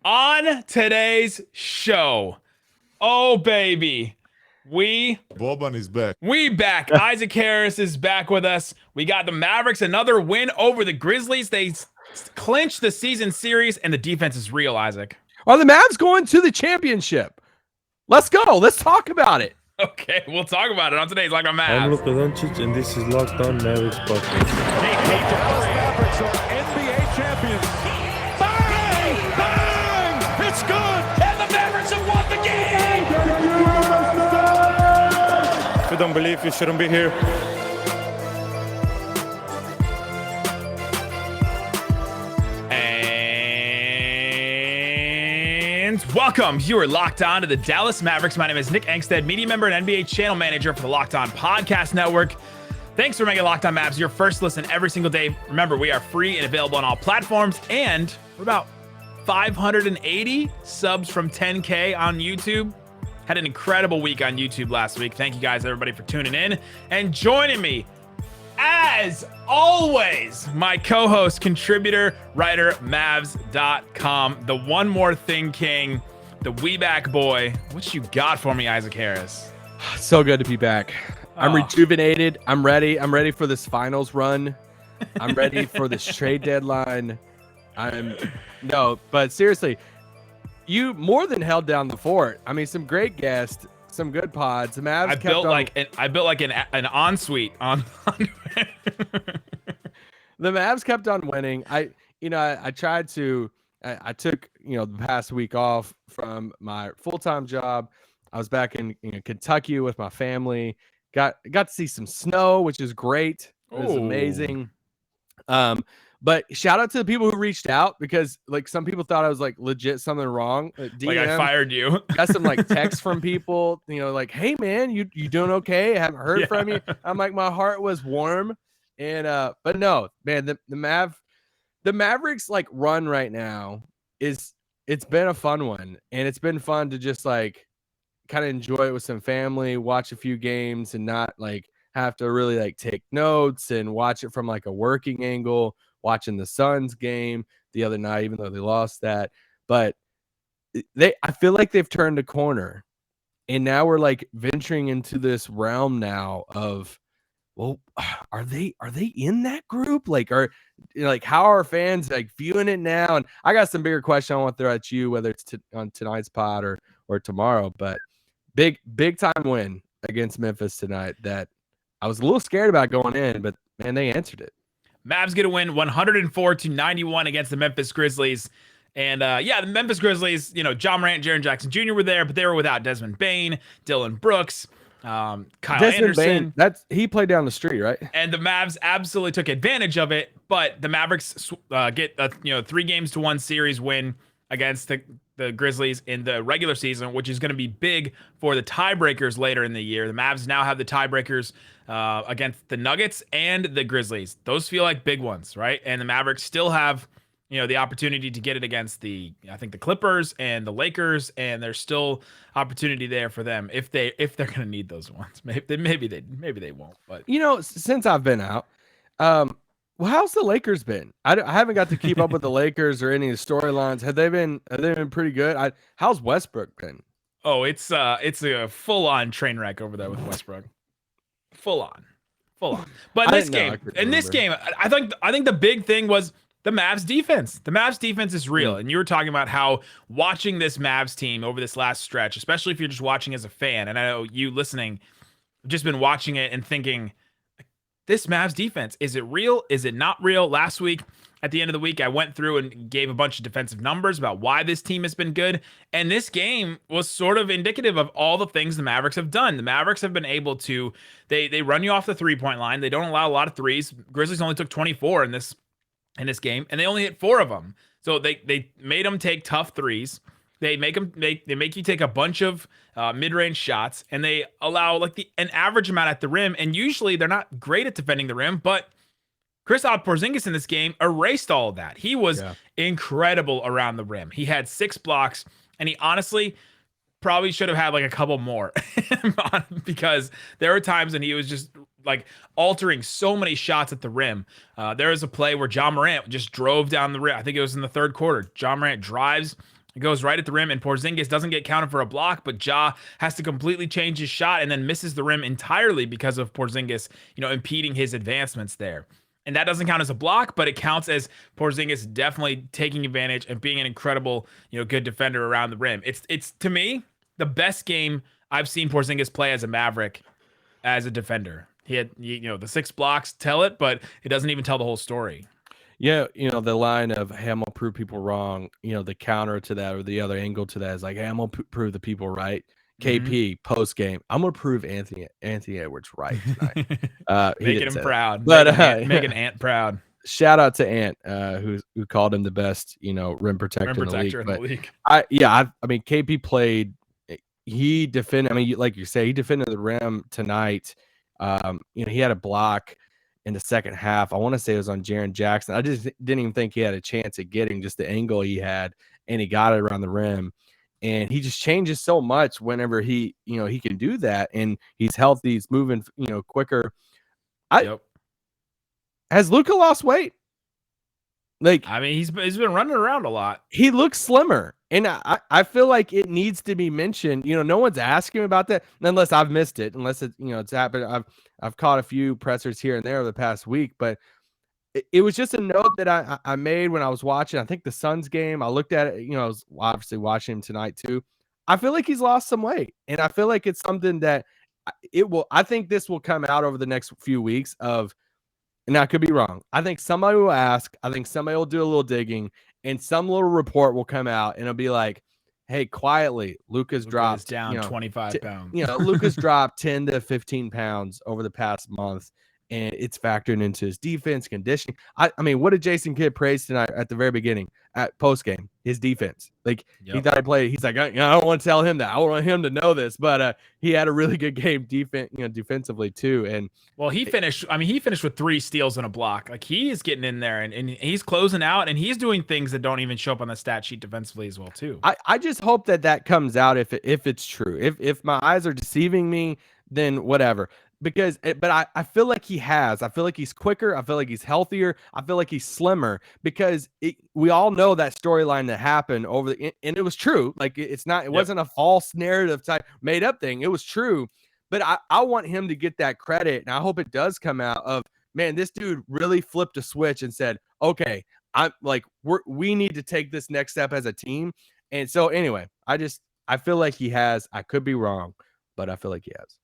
On today's show, oh baby, Boban is back. we back. Isaac Harris is back with us. We got the Mavericks, another win over the Grizzlies. They clinched the season series, and the defense is real, Isaac. Are the Mavs going to the championship? Let's go. Let's talk about it. Okay, we'll talk about it on today's Locked On I'm Mavs. Luka Doncic, and this is Locked On Mavericks podcast. Dallas Mavericks are NBA champions. Bang! Bang! It's good! And the Mavericks have won the game! If you don't believe, you shouldn't be here. And welcome. You are locked on to the Dallas Mavericks. My name is Nick Angstadt, media member and NBA channel manager for the Locked On Podcast Network. Thanks for making Locked On Mavs your first listen every single day. Remember, we are free and available on all platforms, and we're about 580 subs from 10K on YouTube. Had an incredible week on YouTube last week. Thank you guys, everybody, for tuning in and joining me. As always, my co-host, contributor, writer, Mavs.com, the one more thing king, the we back boy. What you got for me, Isaac Harris? So good to be back. I'm Oh. rejuvenated. I'm ready. I'm ready for this finals run. I'm ready for this trade deadline. But seriously, you more than held down the fort. I mean, some great guests, some good pods. The Mavs I built like an ensuite on The Mavs kept on winning. I tried to. I took the past week off from my full-time job. I was back in Kentucky with my family. Got to see some snow, which is great. It was amazing. But shout out to the people who reached out, because like some people thought I was like legit something wrong. DM, like I fired you. got some like texts from people, like, hey man, you doing okay? I haven't heard from you. I'm like, my heart was warm. And but no, man, the Mavericks like run right now it's been a fun one, and it's been fun to just like kind of enjoy it with some family, watch a few games, and not like have to really like take notes and watch it from like a working angle. Watching the Suns game the other night, even though they lost that, but I feel like they've turned a corner, and now we're like venturing into this realm now of, well, are they in that group? Like, how are fans like viewing it now? And I got some bigger question I want to throw at you, whether it's on tonight's pod or tomorrow. But big time win against Memphis tonight that I was a little scared about going in, but man, they answered it. Mavs get a win 104-91 against the Memphis Grizzlies. And the Memphis Grizzlies, Ja Morant, Jaren Jackson Jr. were there, but they were without Desmond Bane, Dylan Brooks, Kyle Anderson. Bane, he played down the street, right? And the Mavs absolutely took advantage of it, but the Mavericks get a 3-1 series win against the Grizzlies in the regular season, which is going to be big for the tiebreakers later in the year. The Mavs now have the tiebreakers against the Nuggets and the Grizzlies. Those feel like big ones, right? And the Mavericks still have the opportunity to get it against the Clippers and the Lakers, and there's still opportunity there for them if they're going to need those ones. Maybe they won't. But since I've been out, well, how's the Lakers been? I haven't got to keep up with the Lakers or any of the storylines. Have they been pretty good? How's Westbrook been? Oh, it's a full-on train wreck over there with Westbrook. Full on. But in this game, I think the big thing was the Mavs defense. The Mavs defense is real. And you were talking about how watching this Mavs team over this last stretch, especially if you're just watching as a fan, and I know you listening, have just been watching it and thinking, this Mavs defense, is it real? Is it not real? Last week, at the end of the week, I went through and gave a bunch of defensive numbers about why this team has been good. And this game was sort of indicative of all the things the Mavericks have done. The Mavericks have been able to, they run you off the three-point line. They don't allow a lot of threes. Grizzlies only took 24 in this game, and they only hit 4 of them. So they made them take tough threes. They make you take a bunch of mid-range shots, and they allow like an average amount at the rim. And usually they're not great at defending the rim, but Kristaps Porzingis in this game erased all of that. He was incredible around the rim. He had 6 blocks, and he honestly probably should have had like a couple more because there were times when he was just like altering so many shots at the rim. There was a play where Ja Morant just drove down the rim. I think it was in the third quarter. Ja Morant drives It goes right at the rim, and Porzingis doesn't get counted for a block, but Ja has to completely change his shot and then misses the rim entirely because of Porzingis, impeding his advancements there. And that doesn't count as a block, but it counts as Porzingis definitely taking advantage and being an incredible, good defender around the rim. It's to me the best game I've seen Porzingis play as a Maverick, as a defender. He had, the 6 blocks tell it, but it doesn't even tell the whole story. Yeah, the line of, hey, I'm gonna prove people wrong. The counter to that, or the other angle to that, is like, hey, I'm gonna prove the people right. KP post game, I'm gonna prove Anthony Edwards right tonight. Making him proud, but making Ant proud. Shout out to Ant, who called him the best, rim protector in the league. I mean, KP played. He defended. I mean, like you say, he defended the rim tonight. He had a block in the second half. I want to say it was on Jaren Jackson. I just didn't even think he had a chance at getting just the angle he had, and he got it around the rim. And he just changes so much whenever he can do that, and he's healthy. He's moving, quicker. Has Luka lost weight? Like, I mean, he's been running around a lot. He looks slimmer, and I feel like it needs to be mentioned. No one's asking about that unless I've missed it, unless it's happened. I've caught a few pressers here and there over the past week, but it was just a note that I made when I was watching, I think, the Suns game. I looked at it, I was obviously watching him tonight too. I feel like he's lost some weight, and I feel like it's something that I think this will come out over the next few weeks of, and I could be wrong. I think somebody will ask, I think somebody will do a little digging, and some little report will come out, and it'll be like, hey, quietly, Luka's dropped down 25 pounds. Luka's dropped 10 to 15 pounds over the past month, and it's factoring into his defense, conditioning. I mean, what did Jason Kidd praise tonight at the very beginning, at post game? His defense. Like, he thought he played. He's like, I don't want to tell him that. I want him to know this, but he had a really good game defensively too. And he finished. I mean, he finished with 3 steals and a block. Like, he is getting in there, and he's closing out, and he's doing things that don't even show up on the stat sheet defensively as well too. I just hope that comes out if it's true. If my eyes are deceiving me, then whatever. But I feel like he has. I feel like he's quicker. I feel like he's healthier. I feel like he's slimmer, because we all know that storyline that happened and it was true. Like, it wasn't a false narrative type made up thing. It was true. But I want him to get that credit, and I hope it does come out of, man, this dude really flipped a switch and said, okay, we need to take this next step as a team. And so anyway, I feel like he has. I could be wrong, but I feel like he has.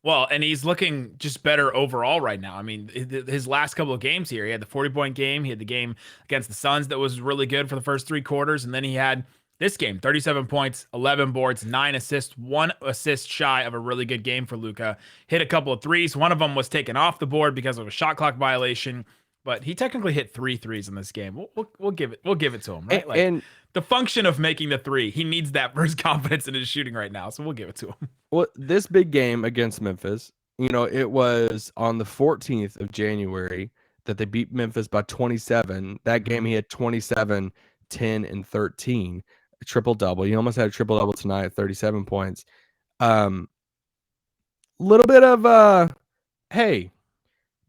Well, and he's looking just better overall right now. I mean, his last couple of games here, he had the 40-point game. He had the game against the Suns that was really good for the first 3 quarters. And then he had this game, 37 points, 11 boards, 9 assists, 1 assist shy of a really good game for Luka. Hit a couple of threes. One of them was taken off the board because of a shot clock violation. But he technically hit 3 threes in this game. We'll give it to him, right? And the function of making the 3, he needs that for his confidence in his shooting right now. So we'll give it to him. Well, this big game against Memphis, it was on the 14th of January that they beat Memphis by 27. That game he had 27, 10, and 13, a triple-double. He almost had a triple-double tonight at 37 points. Little bit of hey,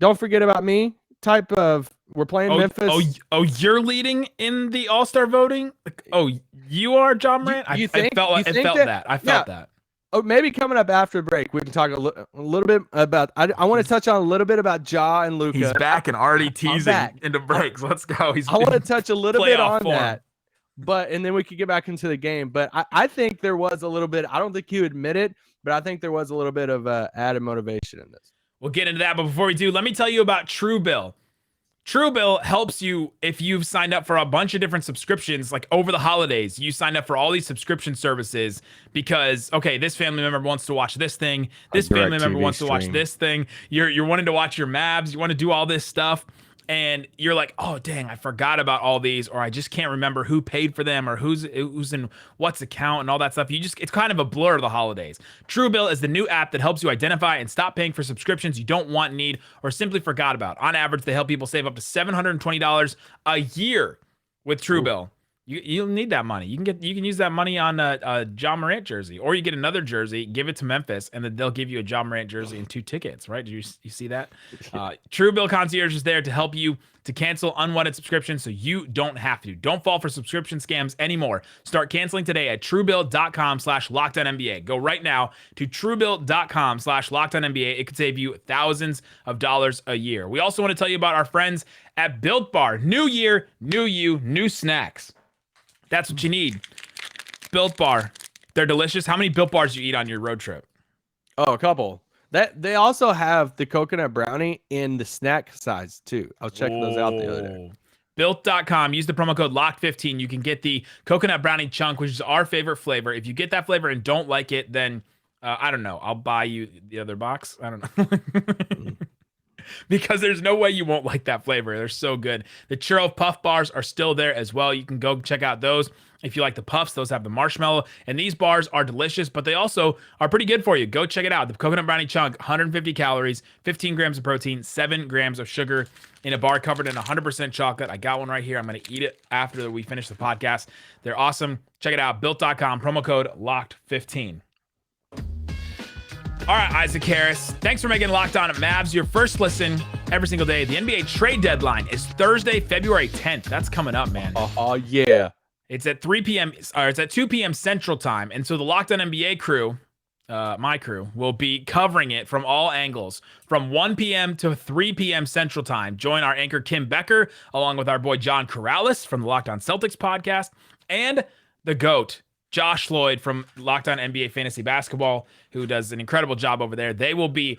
don't forget about me type of, we're playing Memphis. Oh, you're leading in the All-Star voting? Oh, you are, John Morant? I felt that. Oh, maybe coming up after the break, we can talk a little bit about, I want to touch on a little bit about Ja and Luka. He's back and already teasing into breaks. Let's go. I want to touch a little bit on that. And then we could get back into the game. But I think there was a little bit, I don't think you admit it, but I think there was a little bit of added motivation in this. We'll get into that, but before we do, let me tell you about Truebill. Truebill helps you if you've signed up for a bunch of different subscriptions, like over the holidays. You signed up for all these subscription services because, okay, this family member wants to watch this thing. This family member wants to watch this thing. You're wanting to watch your Mavs. You want to do all this stuff. And you're like, oh, dang, I forgot about all these, or I just can't remember who paid for them or who's in what's account and all that stuff. It's kind of a blur of the holidays. Truebill is the new app that helps you identify and stop paying for subscriptions you don't want, need, or simply forgot about. On average, they help people save up to $720 a year with Truebill. You'll need that money. You can use that money on a John Morant jersey, or you get another jersey, give it to Memphis, and then they'll give you a John Morant jersey and 2 tickets. Right? Did you see that? Truebill Concierge is there to help you to cancel unwanted subscriptions so you don't have to. Don't fall for subscription scams anymore. Start canceling today at truebill.com/LockedOnNBA. Go right now to truebill.com/LockedOnNBA. It could save you thousands of dollars a year. We also want to tell you about our friends at Built Bar. New year, new you, new snacks. That's what you need. Built Bar. They're delicious. How many Built Bars do you eat on your road trip? Oh, a couple. That they also have the coconut brownie in the snack size too. I was checking those out the other day. Built.com. Use the promo code LOCKED15. You can get the coconut brownie chunk, which is our favorite flavor. If you get that flavor and don't like it, then I don't know. I'll buy you the other box. I don't know. Because there's no way you won't like that flavor. They're so good. The churro puff bars are still there as well. You can go check out those. If you like the puffs, those have the marshmallow. And these bars are delicious, but they also are pretty good for you. Go check it out. The coconut brownie chunk, 150 calories, 15 grams of protein, 7 grams of sugar in a bar covered in 100% chocolate. I got one right here. I'm going to eat it after we finish the podcast. They're awesome. Check it out. Built.com. Promo code LOCKED15. All right, Isaac Harris, thanks for making Locked On Mavs your first listen every single day. The NBA trade deadline is Thursday, February 10th. That's coming up, man. Oh, yeah. It's at 3 p.m. or it's at 2 p.m. Central Time. And so the Locked On NBA crew, my crew, will be covering it from all angles from 1 p.m. to 3 p.m. Central Time. Join our anchor, Kim Becker, along with our boy, John Corrales from the Locked On Celtics podcast, and the GOAT, Josh Lloyd from Locked On NBA Fantasy Basketball, who does an incredible job over there. They will be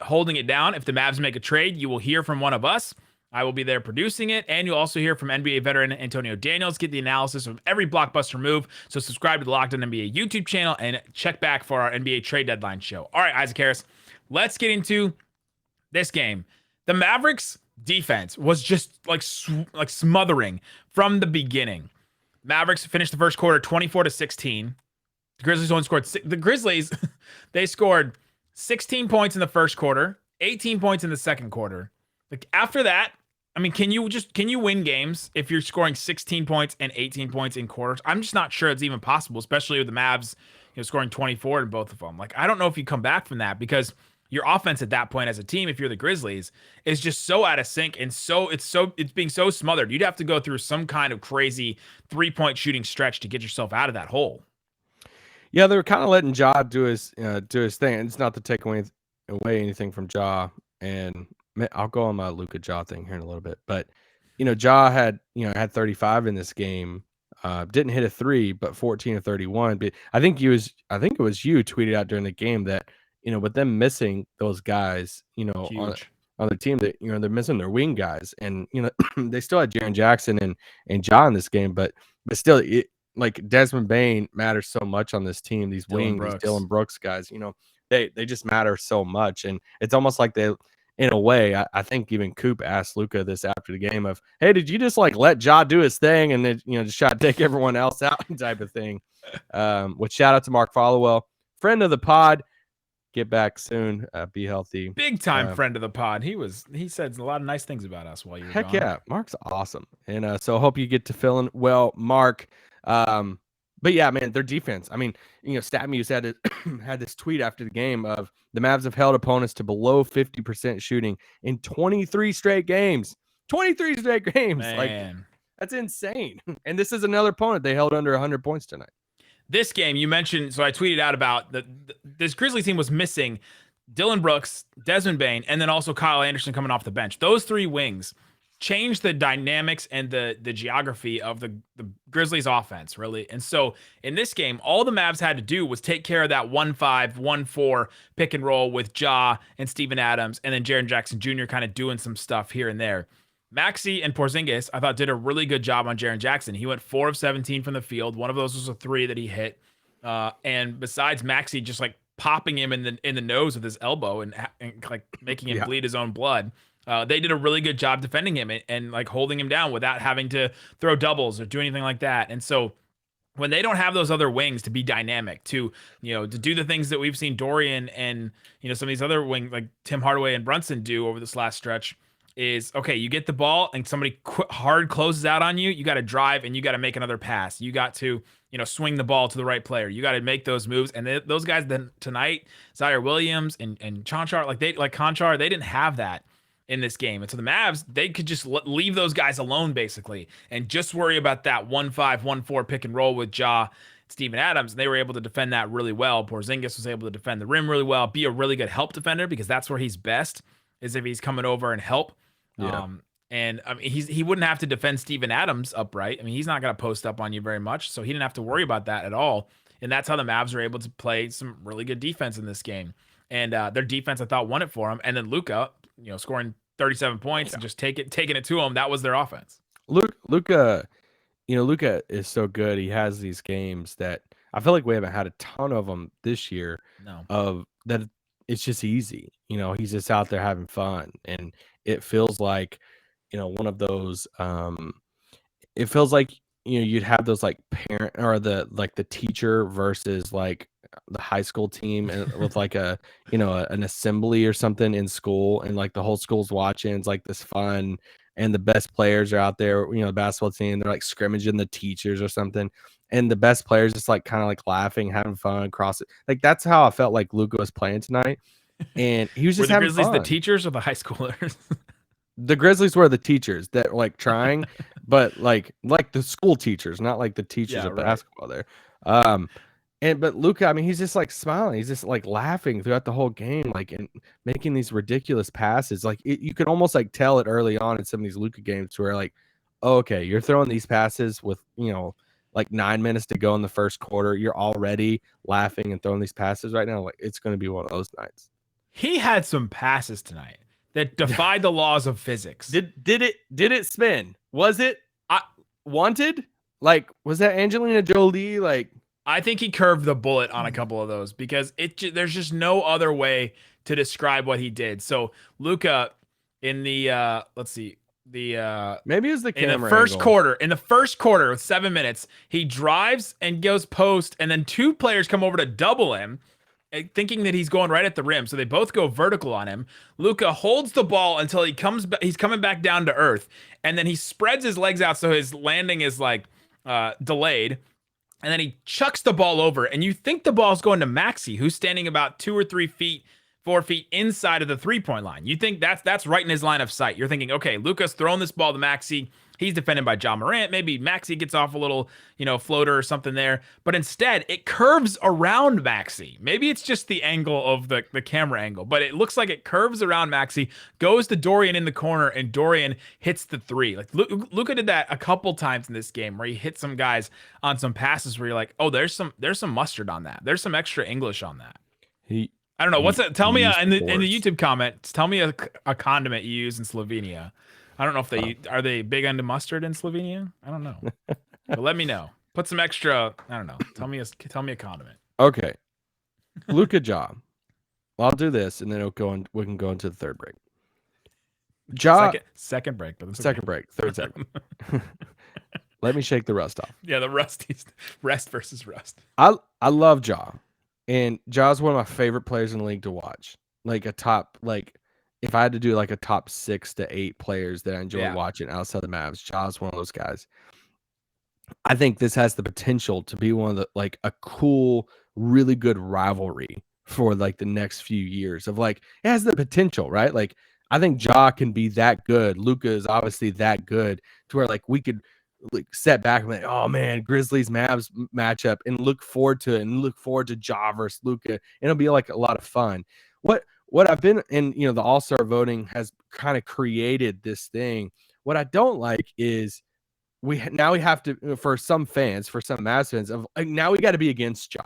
holding it down. If the Mavs make a trade, you will hear from one of us. I will be there producing it, and you'll also hear from NBA veteran Antonio Daniels, get the analysis of every blockbuster move. So subscribe to the Locked On NBA YouTube channel and check back for our NBA trade deadline show. All right, Isaac Harris, let's get into this game. The Mavericks defense was just like smothering from the beginning. Mavericks finished the first quarter 24-16. The Grizzlies only scored the Grizzlies, they scored 16 points in the first quarter, 18 points in the second quarter. Like after that, I mean, can you win games if you're scoring 16 points and 18 points in quarters? I'm just not sure it's even possible, especially with the Mavs, scoring 24 in both of them. Like I don't know if you come back from that, because your offense at that point as a team, if you're the Grizzlies, is just so out of sync, and it's being so smothered. You'd have to go through some kind of crazy 3-point shooting stretch to get yourself out of that hole. Yeah, they were kind of letting Ja do his thing. And it's not to take away anything from Ja, and I'll go on my Luka Ja thing here in a little bit. But Ja had 35 in this game. Didn't hit a 3, but 14 of 31. But I think it was you tweeted out during the game that with them missing those guys, on the team, that they're missing their wing guys, and they still had Jaren Jackson and Ja in this game, but still, like Desmond Bane matters so much on this team. These wings, these Dylan Brooks guys, they just matter so much, and it's almost like they, in a way, I think even Coop asked Luka this after the game of, hey, did you just like let Ja do his thing and then just try to take everyone else out type of thing. Which shout out to Mark Followell, friend of the pod. Get back soon. Be healthy. Big time friend of the pod. He said a lot of nice things about us while you were gone. Heck yeah, Mark's awesome. And so I hope you get to feeling well, Mark. But yeah, man, their defense. I mean, StatMuse had this tweet after the game of the Mavs have held opponents to below 50% shooting in 23 straight games. 23 straight games. Man. Like that's insane. And this is another opponent they held under 100 points tonight. This game you mentioned, so I tweeted out about this Grizzlies team was missing Dylan Brooks, Desmond Bane, and then also Kyle Anderson coming off the bench. Those three wings changed the dynamics and the geography of the Grizzlies offense, really. And so in this game, all the Mavs had to do was take care of that 1-5, 1-4 pick and roll with Ja and Steven Adams, and then Jaren Jackson Jr. kind of doing some stuff here and there. Maxey and Porzingis, I thought, did a really good job on Jaren Jackson. He went 4 of 17 from the field. One of those was a 3 that he hit. And besides Maxey just like popping him in the nose with his elbow and like making him bleed his own blood, they did a really good job defending him and like holding him down without having to throw doubles or do anything like that. And so when they don't have those other wings to be dynamic, to do the things that we've seen Dorian and some of these other wings like Tim Hardaway and Brunson do over this last stretch, is, okay, you get the ball and somebody hard closes out on you. You got to drive and you got to make another pass. You got to, swing the ball to the right player. You got to make those moves. And those guys then tonight, Zaire Williams and Conchar, Conchar, they didn't have that in this game. And so the Mavs, they could just leave those guys alone basically and just worry about that 1-5, 1-4 pick and roll with Ja, Steven Adams. And they were able to defend that really well. Porzingis was able to defend the rim really well, be a really good help defender, because that's where he's best, is if he's coming over and help. Yeah. And I mean, he wouldn't have to defend Steven Adams upright. I mean, he's not going to post up on you very much, so he didn't have to worry about that at all. And that's how the Mavs were able to play some really good defense in this game. And their defense, I thought, won it for them. And then Luka, scoring 37 points and just taking it to him. That was their offense. Luka is so good. He has these games that I feel like we haven't had a ton of them this year. No. Of that, it's just easy. He's just out there having fun, and it feels like, one of those. It feels like you'd have those like parent or the teacher versus like the high school team, and with like an assembly or something in school, and like the whole school's watching. It's like this fun, and the best players are out there. The basketball team, they're like scrimmaging the teachers or something, and the best players just like kind of like laughing, having fun across it. Like that's how I felt like Luka was playing tonight, and he was just having Grizzlies fun. The teachers or the high schoolers? The Grizzlies were the teachers that were like trying, but like the school teachers, not like the teachers of basketball there. But Luka, I mean, he's just like smiling. He's just like laughing throughout the whole game, like, and making these ridiculous passes. Like you can almost like tell it early on in some of these Luka games where like, oh, okay, you're throwing these passes with, like 9 minutes to go in the first quarter. You're already laughing and throwing these passes right now. Like it's going to be one of those nights. He had some passes tonight that defied the laws of physics. Did it spin? Was it wanted? Like, was that Angelina Jolie? Like, I think he curved the bullet on a couple of those, because there's just no other way to describe what he did. So Luka in the maybe it was the camera in the first quarter with 7 minutes, he drives and goes post, and then two players come over to double him, thinking that he's going right at the rim. So they both go vertical on him. Luka holds the ball until he's coming back down to earth. And then he spreads his legs out so his landing is like delayed. And then he chucks the ball over. And you think the ball's going to Maxey, who's standing about 2 or 3 feet, 4 feet inside of the 3-point line. You think that's right in his line of sight. You're thinking, okay, Luka's throwing this ball to Maxey. He's defended by Ja Morant. Maybe Maxey gets off a little, floater or something there. But instead, it curves around Maxey. Maybe it's just the angle of the camera angle, but it looks like it curves around Maxey, goes to Dorian in the corner, and Dorian hits the 3. Like Luka did that a couple times in this game, where he hit some guys on some passes where you're like, oh, there's some mustard on that. There's some extra English on that. I don't know. What's that? Tell me in the YouTube comments. Tell me a condiment you use in Slovenia. I don't know if are they big into mustard in Slovenia? I don't know. But let me know. Put some extra. I don't know. Tell me a condiment. Okay, Luka Ja. I'll do this, and then we can go into the third break. Second break, but second break, third segment. Let me shake the rust off. Yeah, the rest versus rust. I love Ja. And Ja's one of my favorite players in the league to watch. Like if I had to do like a top 6 to 8 players that I enjoy watching outside the Mavs, Ja's one of those guys. I think this has the potential to be one of the like a cool, really good rivalry for like the next few years. Of like, it has the potential, right? Like I think Ja can be that good. Luka is obviously that good to where like we could like set back and be like, oh man, Grizzlies Mavs matchup, and look forward to it, and look forward to Ja versus Luka. It'll be like a lot of fun. What I've been in, the All-Star voting has kind of created this thing. What I don't like is we have to, for some fans, for some Mavs fans, of like, now we got to be against Ja.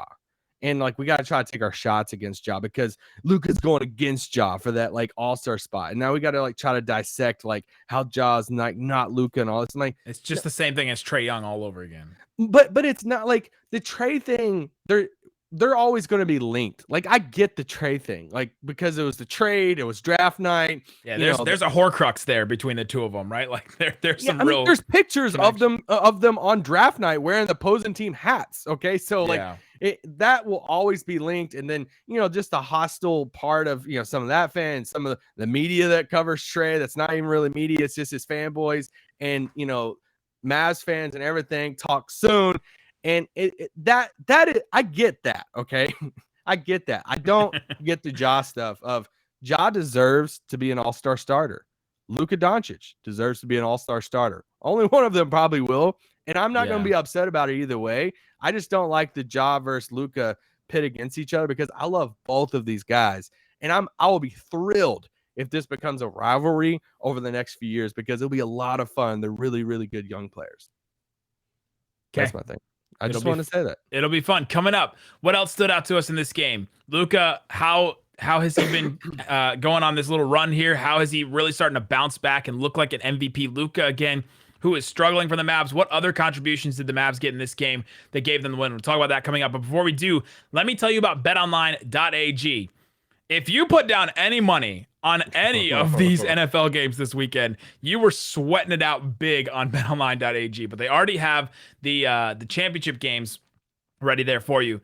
And like we got to try to take our shots against Ja because Luka's going against Ja for that like all-star spot. And now we got to like try to dissect like how Ja's like not Luka and all this. And like it's just the same thing as Trae Young all over again. But it's not like the Trae thing. They're always going to be linked. Like I get the Trae thing, like because it was the trade, it was draft night. Yeah, there's a Horcrux there between the two of them, right? Like there's some there's pictures of them on draft night wearing the opposing team hats. Okay, so like. Yeah. that will always be linked. And then, just a hostile part of, some of that fans, some of the media that covers Trey, that's not even really media. It's just his fanboys and, Mavs fans and everything talk soon. And that is, I get that. Okay. I get that. I don't get the Ja stuff of Ja deserves to be an all-star starter. Luka Doncic deserves to be an all-star starter. Only one of them probably will. And I'm not going to be upset about it either way. I just don't like the Ja versus Luka pit against each other because I love both of these guys. And I will be thrilled if this becomes a rivalry over the next few years because it'll be a lot of fun. They're really, really good young players. Okay. That's my thing. I just want to say that. It'll be fun. Coming up, what else stood out to us in this game? Luka, how has he been going on this little run here? How is he really starting to bounce back and look like an MVP? Luka, again, who is struggling for the Mavs. What other contributions did the Mavs get in this game that gave them the win? We'll talk about that coming up. But before we do, let me tell you about betonline.ag. If you put down any money on any of these NFL games this weekend, you were sweating it out big on betonline.ag. But they already have the championship games ready there for you.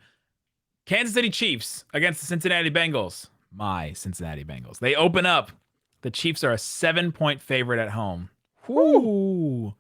Kansas City Chiefs against the Cincinnati Bengals. My Cincinnati Bengals. They open up. The Chiefs are a 7-point favorite at home. Ooh.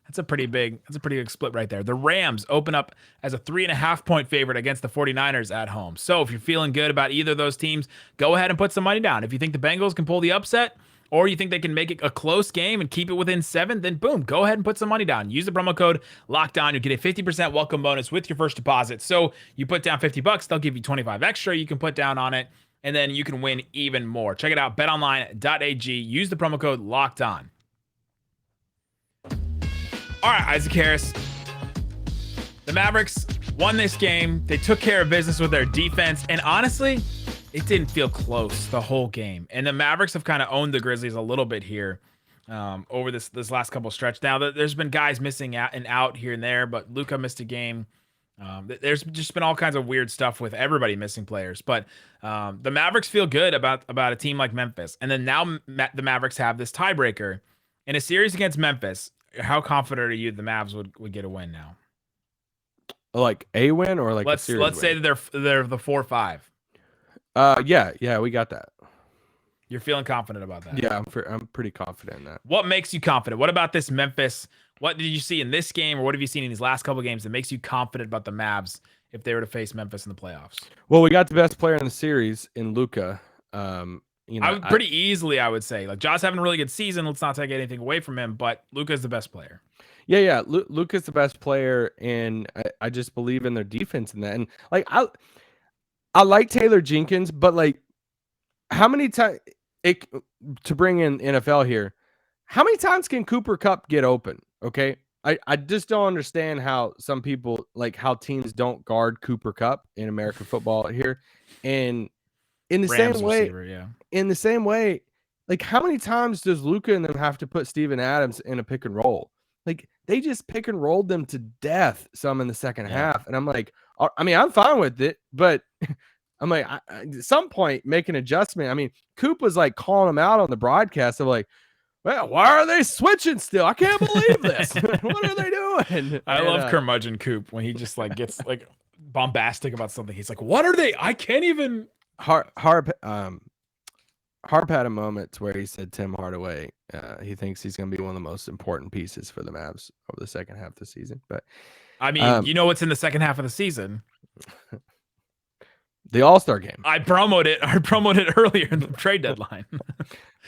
That's a pretty big split right there. The Rams open up as a 3.5-point favorite against the 49ers at home. So if you're feeling good about either of those teams, go ahead and put some money down. If you think the Bengals can pull the upset, or you think they can make it a close game and keep it within 7, then boom, go ahead and put some money down. Use the promo code LOCKEDON. You'll get a 50% welcome bonus with your first deposit. So you put down $50, they'll give you 25 extra. You can put down on it, and then you can win even more. Check it out, betonline.ag. Use the promo code LOCKEDON. All right, Isaac Harris. The Mavericks won this game. They took care of business with their defense. And honestly, it didn't feel close the whole game. And the Mavericks have kind of owned the Grizzlies a little bit here over this last couple stretch. Now, there's been guys missing out here and there, but Luka missed a game. There's just been all kinds of weird stuff with everybody missing players. But the Mavericks feel good about a team like Memphis. And then now the Mavericks have this tiebreaker. In a series against Memphis, how confident are you the Mavs would get a win now? Like a win or like let's say that they're the 4-5. Yeah, we got that. You're feeling confident about that? Yeah, I'm pretty confident in that. What makes you confident? What about this Memphis? What did you see in this game, or what have you seen in these last couple of games that makes you confident about the Mavs if they were to face Memphis in the playoffs? Well, we got the best player in the series in Luka. Pretty easily, I would say. Like, Josh having a really good season. Let's not take anything away from him, but Luka's the best player. Yeah. Luka's the best player, and I just believe in their defense in that. And like, I like Taylor Jenkins, but like, how many times to bring in NFL here? How many times can Cooper Kupp get open? Okay, I just don't understand how some people how teams don't guard Cooper Kupp in American football here, and in the same way, like, how many times does Luka and them have to put Steven Adams in a pick and roll? Like, they just pick and rolled them to death some in the second half. And I'm like, I mean, I'm fine with it, but I'm like, at some point, make an adjustment. I mean, Coop was like calling them out on the broadcast of like, well, why are they switching still? I can't believe this. What are they doing? I love curmudgeon Coop when he just like gets like bombastic about something. He's like, what are they? I can't even. Harp had a moment where he said Tim Hardaway, he thinks he's going to be one of the most important pieces for the Mavs over the second half of the season. But I mean, you know what's in the second half of the season? The All-Star game. I promoted it earlier in the trade deadline.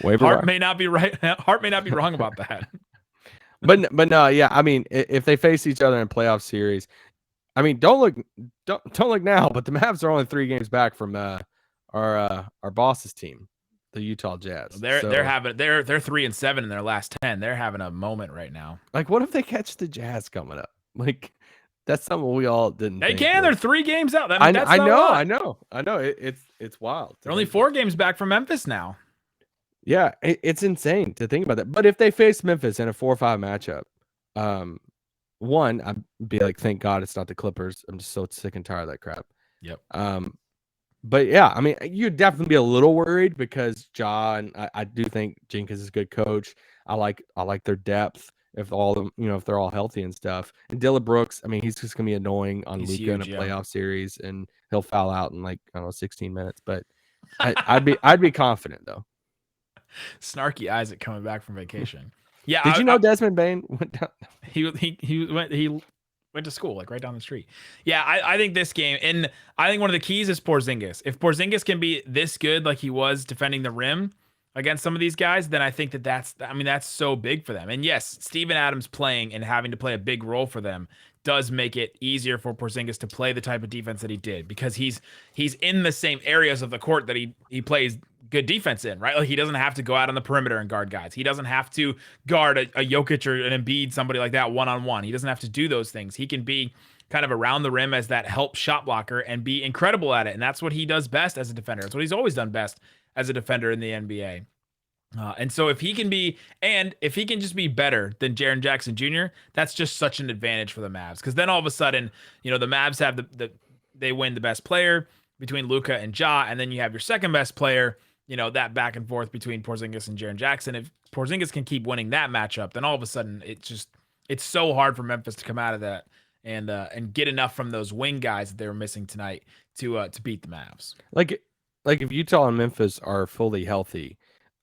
Hart may not be right. Hart may not be wrong about that. but no, yeah. I mean, if they face each other in playoff series, I mean, don't look now, but the Mavs are only 3 games back from our boss's team, the Utah Jazz. They're 3-7 in their last 10. They're having a moment right now. Like, what if they catch the Jazz coming up? Like, that's something we all didn't. They can. They're 3 games out. I know. It's wild. They're only 4 games back from Memphis now. Yeah, it's insane to think about that. But if they face Memphis in a 4-5 matchup, one, I'd be like, thank God it's not the Clippers. I'm just so sick and tired of that crap. Yep. But yeah, I mean, you'd definitely be a little worried because Ja, and I do think Jenkins is a good coach. I like their depth if all them, if they're all healthy and stuff. And Dillon Brooks, I mean, he's just gonna be annoying on Luka in a playoff series, and he'll foul out in like, I don't know, 16 minutes. But I'd be confident though. Snarky Isaac coming back from vacation. Yeah. Did you know Desmond Bane went down? He went to school like right down the street. Yeah, I think this game, and I think one of the keys is Porzingis. If Porzingis can be this good like he was defending the rim against some of these guys, then I think that's so big for them. And yes, Steven Adams playing and having to play a big role for them does make it easier for Porzingis to play the type of defense that he did, because he's in the same areas of the court that he plays good defense in, right? Like he doesn't have to go out on the perimeter and guard guys. He doesn't have to guard a Jokic or an Embiid, somebody like that one-on-one. He doesn't have to do those things. He can be kind of around the rim as that help shot blocker and be incredible at it. And that's what he does best as a defender. That's what he's always done best as a defender in the NBA. And so if he can just be better than Jaren Jackson Jr., that's just such an advantage for the Mavs. Because then all of a sudden, the Mavs have they win the best player between Luka and Ja, and then you have your second best player, that back and forth between Porzingis and Jaren Jackson. If Porzingis can keep winning that matchup, then all of a sudden it's so hard for Memphis to come out of that and get enough from those wing guys that they were missing tonight to beat the Mavs. Like if Utah and Memphis are fully healthy,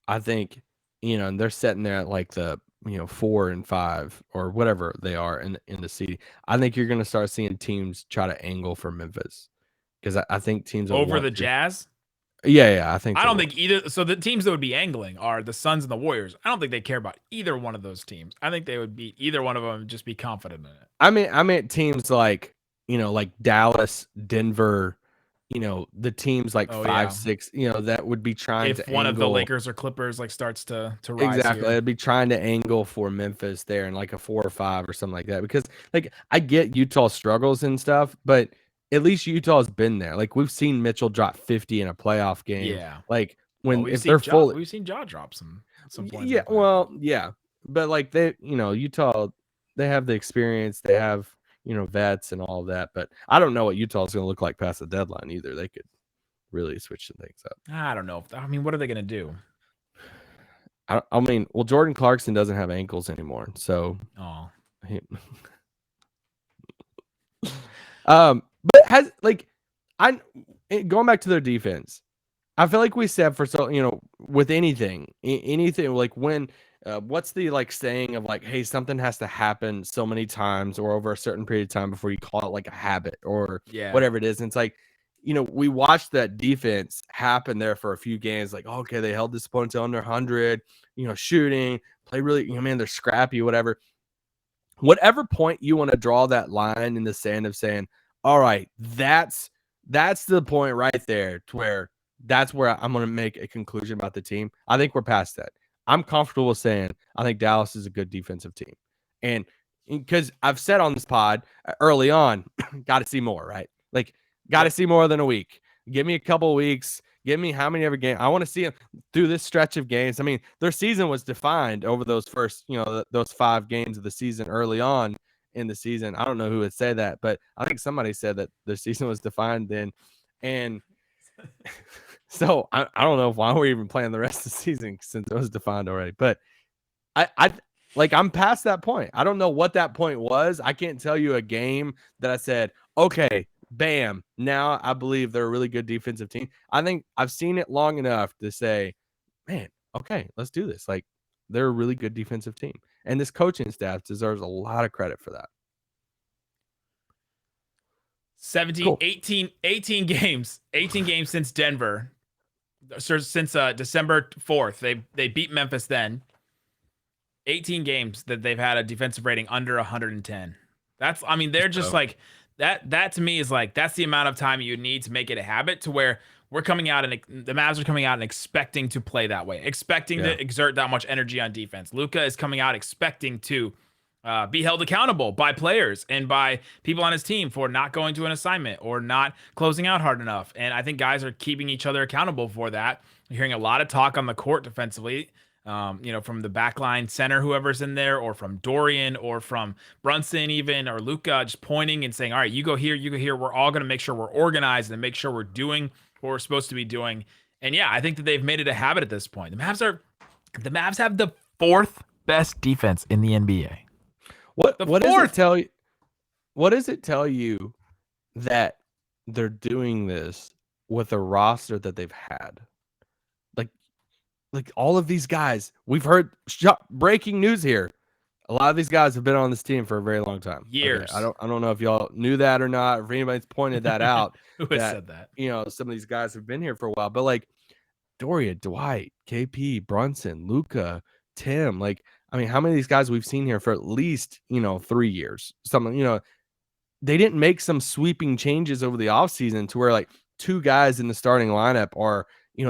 I think, and they're sitting there at like the 4 and 5 or whatever they are in the seed. I think you're going to start seeing teams try to angle for Memphis, because I think teams over the Jazz. Yeah, I think. I don't think either. So the teams that would be angling are the Suns and the Warriors. I don't think they care about either one of those teams. I think they would beat either one of them and just be confident in it. I mean teams like like Dallas, Denver. The teams like 5, 6, that would be trying to. If one of the Lakers or Clippers like starts to rise, exactly, they'd be trying to angle for Memphis there in like a 4 or 5 or something like that. Because like I get Utah struggles and stuff, but at least Utah's been there. Like we've seen Mitchell drop 50 in a playoff game. Yeah, like if they're full, we've seen Ja drop some points. Yeah, well, yeah, but like they, Utah, they have the experience, they have. Vets and all of that, but I don't know what Utah is going to look like past the deadline either. They could really switch some things up. I don't know. What are they going to do? I mean, well, Jordan Clarkson doesn't have ankles anymore, so. Oh. But going back to their defense, I feel like we said with anything like when. What's the saying of hey, something has to happen so many times or over a certain period of time before you call it like a habit or whatever it is. And it's like, we watched that defense happen there for a few games. Like, okay, they held this opponent to under 100, shooting, play really, man, they're scrappy, whatever. Whatever point you want to draw that line in the sand of saying, all right, that's the point right there to where that's where I'm going to make a conclusion about the team. I think we're past that. I'm comfortable saying I think Dallas is a good defensive team. And because I've said on this pod early on, got to see more, right? Like, got to see more than a week. Give me a couple of weeks. Give me how many ever games. I want to see them through this stretch of games. I mean, their season was defined over those first, those 5 games of the season early on in the season. I don't know who would say that, but I think somebody said that their season was defined then. And so I don't know why we're even playing the rest of the season since it was defined already. But I'm past that point. I don't know what that point was. I can't tell you a game that I said, okay, bam, now I believe they're a really good defensive team. I think I've seen it long enough to say, man, okay, let's do this. Like, they're a really good defensive team. And this coaching staff deserves a lot of credit for that. 18 games since Denver. Since December 4th, they beat Memphis then. 18 games that they've had a defensive rating under 110. They're just like that to me is like, that's the amount of time you need to make it a habit to where we're coming out and the Mavs are coming out and expecting to play that way, expecting to exert that much energy on defense. Luka is coming out expecting to be held accountable by players and by people on his team for not going to an assignment or not closing out hard enough. And I think guys are keeping each other accountable for that. You're hearing a lot of talk on the court defensively, from the backline center, whoever's in there, or from Dorian or from Brunson even, or Luka, just pointing and saying, all right, you go here, you go here. We're all going to make sure we're organized and make sure we're doing what we're supposed to be doing. And yeah, I think that they've made it a habit at this point. The Mavs have the 4th best defense in the NBA. What does it tell you? What does it tell you that they're doing this with a roster that they've had? Like all of these guys, we've heard breaking news here. A lot of these guys have been on this team for a very long time. Years. Okay, I don't know if y'all knew that or not, or if anybody's pointed that out. Who has said that? Some of these guys have been here for a while, but like Dorian, Dwight, KP, Brunson, Luka, Tim, like, I mean, how many of these guys we've seen here for at least, 3 years? They didn't make some sweeping changes over the offseason to where like 2 guys in the starting lineup are,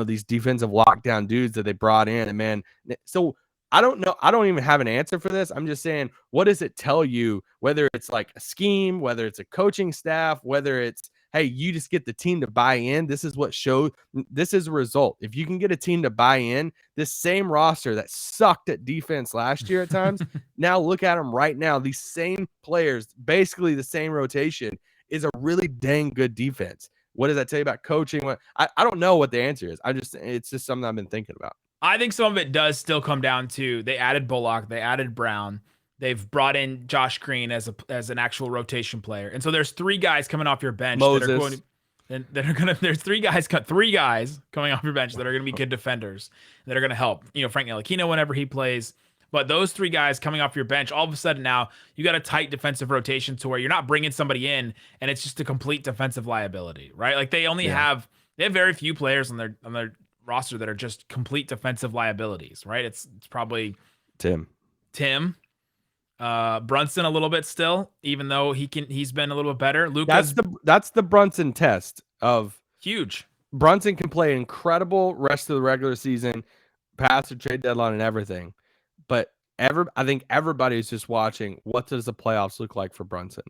these defensive lockdown dudes that they brought in. And man, so I don't know. I don't even have an answer for this. I'm just saying, what does it tell you, whether it's like a scheme, whether it's a coaching staff, whether it's, hey, you just get the team to buy in. This is what showed. This is a result. If you can get a team to buy in, this same roster that sucked at defense last year at times, now look at them right now. These same players, basically the same rotation, is a really dang good defense. What does that tell you about coaching? I don't know what the answer is. It's just something I've been thinking about. I think some of it does still come down to they added Bullock, they added Brown, they've brought in Josh Green as an actual rotation player, and so there's 3 guys coming off your bench there's 3 guys coming off your bench that are going to be good defenders that are going to help. Frank Ntilikina whenever he plays. But those 3 guys coming off your bench, all of a sudden now you got a tight defensive rotation to where you're not bringing somebody in and it's just a complete defensive liability, right? Like they have very few players on their roster that are just complete defensive liabilities, right? It's probably Tim, Brunson a little bit still, even though he's been a little bit better. Luka's that's the Brunson test of huge. Brunson can play incredible rest of the regular season, past the trade deadline and everything. But I think everybody's just watching, what does the playoffs look like for Brunson?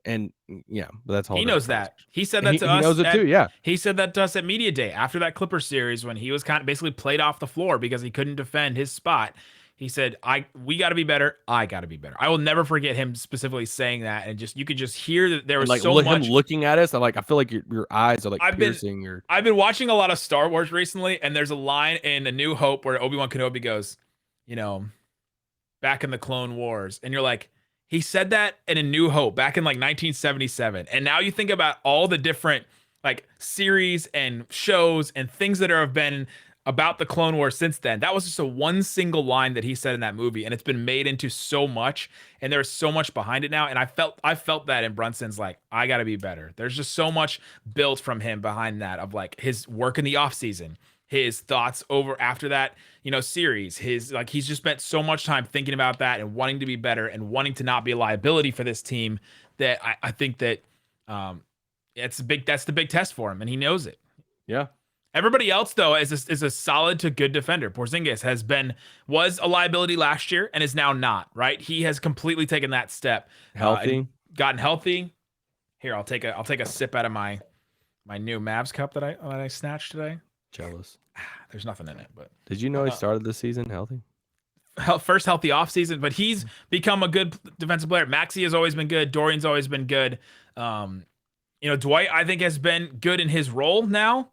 And but that's all. He knows that. He said that to us. He knows it too. Yeah. He said that to us at Media Day after that Clippers series when he was kind of basically played off the floor because he couldn't defend his spot. He said, we got to be better. I got to be better. I will never forget him specifically saying that. And you could just hear that there was like so much. Him looking at us, I feel like your eyes are like piercing. I've been watching a lot of Star Wars recently, and there's a line in A New Hope where Obi-Wan Kenobi goes, back in the Clone Wars. And you're like, he said that in A New Hope back in like 1977. And now you think about all the different like series and shows and things that have been about the Clone Wars since then. That was just one single line that he said in that movie, and it's been made into so much, and there's so much behind it now. And I felt that in Brunson's like, I gotta be better. There's just so much built from him behind that, of like his work in the offseason, his thoughts over after that, series, he's just spent so much time thinking about that and wanting to be better and wanting to not be a liability for this team, that I think that that's the big test for him, and he knows it. Yeah. Everybody else, though, is a solid to good defender. Porzingis was a liability last year and is now not, right? He has completely taken that step. Healthy. Gotten healthy. Here, I'll take a sip out of my new Mavs cup that I snatched today. Jealous. There's nothing in it, but did you know he started the season healthy? First healthy offseason, but he's become a good defensive player. Maxey has always been good. Dorian's always been good. Dwight, I think, has been good in his role now.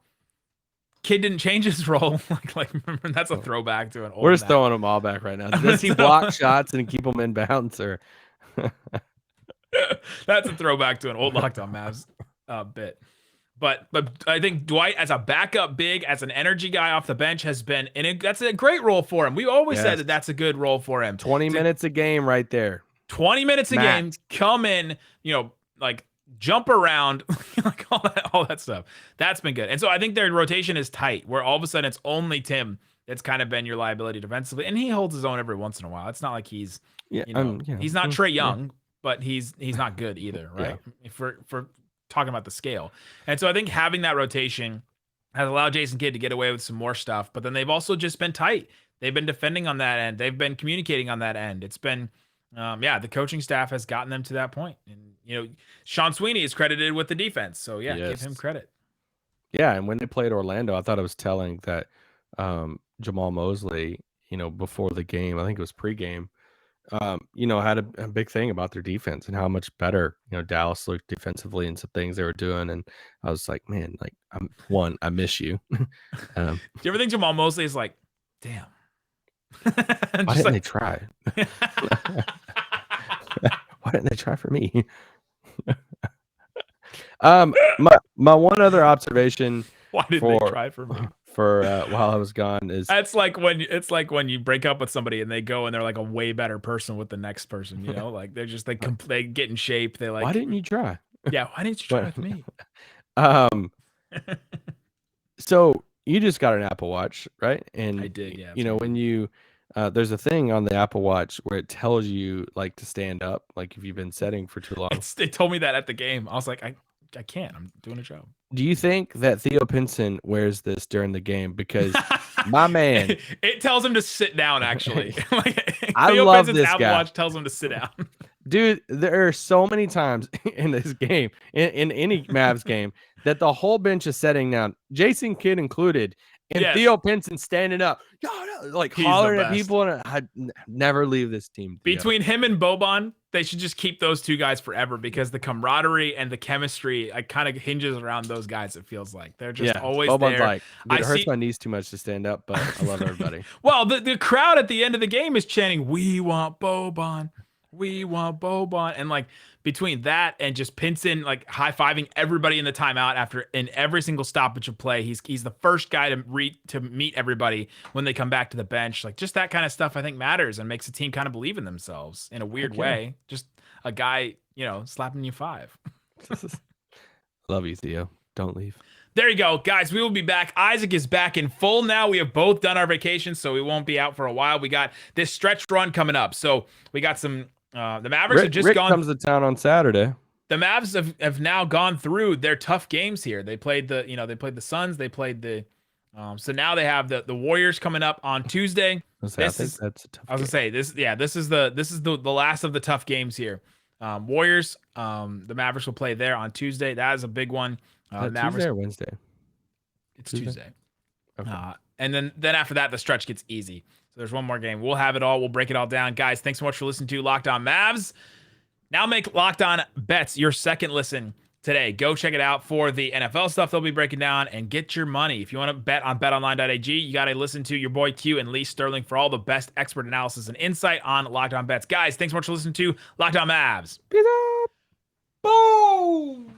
Kid didn't change his role. like remember, that's a throwback to an old. We're just throwing them all back right now. Does he block shots and keep them in bounds, or? That's a throwback to an old Locked On Mavs bit. But I think Dwight, as a backup big, as an energy guy off the bench, has been, and that's a great role for him. We always said that that's a good role for him. 20 minutes a game right there. 20 minutes a game, come in, jump around, like all that stuff. That's been good. And so I think their rotation is tight, where all of a sudden it's only Tim that's kind of been your liability defensively. And he holds his own every once in a while. It's not like he's he's not Trae Young, but he's not good either, right? Yeah. For talking about the scale. And so I think having that rotation has allowed Jason Kidd to get away with some more stuff, but then they've also just been tight. They've been defending on that end. They've been communicating on that end. It's been the coaching staff has gotten them to that point. And, Sean Sweeney is credited with the defense. So, give him credit. Yeah, and when they played Orlando, I thought it was telling that Jamal Mosley, before the game, I think it was pregame, had a big thing about their defense and how much better, Dallas looked defensively and some things they were doing. And I was like, man, I miss you. Do you ever think Jamal Mosley is like, damn, Why didn't they try? Why didn't they try for me? My one other observation. Why didn't they try for me? For while I was gone is it's like when you break up with somebody and they go and they're like a way better person with the next person, you know, like they get in shape. They like, why didn't you try? Yeah, why didn't you try with me? So you just got an Apple Watch, right? And I did, yeah. You know, when you there's a thing on the Apple Watch where it tells you like to stand up, like if you've been setting for too long. They told me that at the game. I was like, I can't. I'm doing a job. Do you think that Theo Pinson wears this during the game? Because my man, it tells him to sit down. Actually, I Theo love Pinson's this Apple guy. Watch tells him to sit down. Dude, there are so many times in this game, in any Mavs game, that the whole bench is sitting down, Jason Kidd included, and Theo Pinson standing up, like hollering at people, and I'd never leave this team. Theo. Between him and Boban, they should just keep those two guys forever because the camaraderie and the chemistry kind of hinges around those guys. It feels like they're just always Boban's there. Like, it hurts my knees too much to stand up, but I love everybody. Well, the crowd at the end of the game is chanting, "We want Boban. We want Boban," and like between that and just Pinson like high-fiving everybody in the timeout in every single stoppage of play, he's the first guy to meet everybody when they come back to the bench. Like just that kind of stuff I think matters and makes a team kind of believe in themselves in a weird way. Just a guy, slapping you 5. Love you, Theo. Don't leave. There you go, guys. We will be back. Isaac is back in full now. We have both done our vacations, so we won't be out for a while. We got this stretch run coming up. So we got some the Mavericks have just Rick gone. Comes to town on Saturday. The Mavs have now gone through their tough games here. They played they played the Suns. They played the so now they have the Warriors coming up on Tuesday. That's a tough I was gonna say this. Yeah, this is the last of the tough games here. Warriors. The Mavericks will play there on Tuesday. That is a big one. Tuesday or Wednesday? It's Tuesday. Okay. And then after that, the stretch gets easy. So there's one more game. We'll have it all. We'll break it all down. Guys, thanks so much for listening to Locked On Mavs. Now make Locked On Bets your second listen today. Go check it out for the NFL stuff they'll be breaking down and get your money. If you want to bet on betonline.ag, you got to listen to your boy Q and Lee Sterling for all the best expert analysis and insight on Locked On Bets. Guys, thanks so much for listening to Locked On Mavs. Peace out. Boom!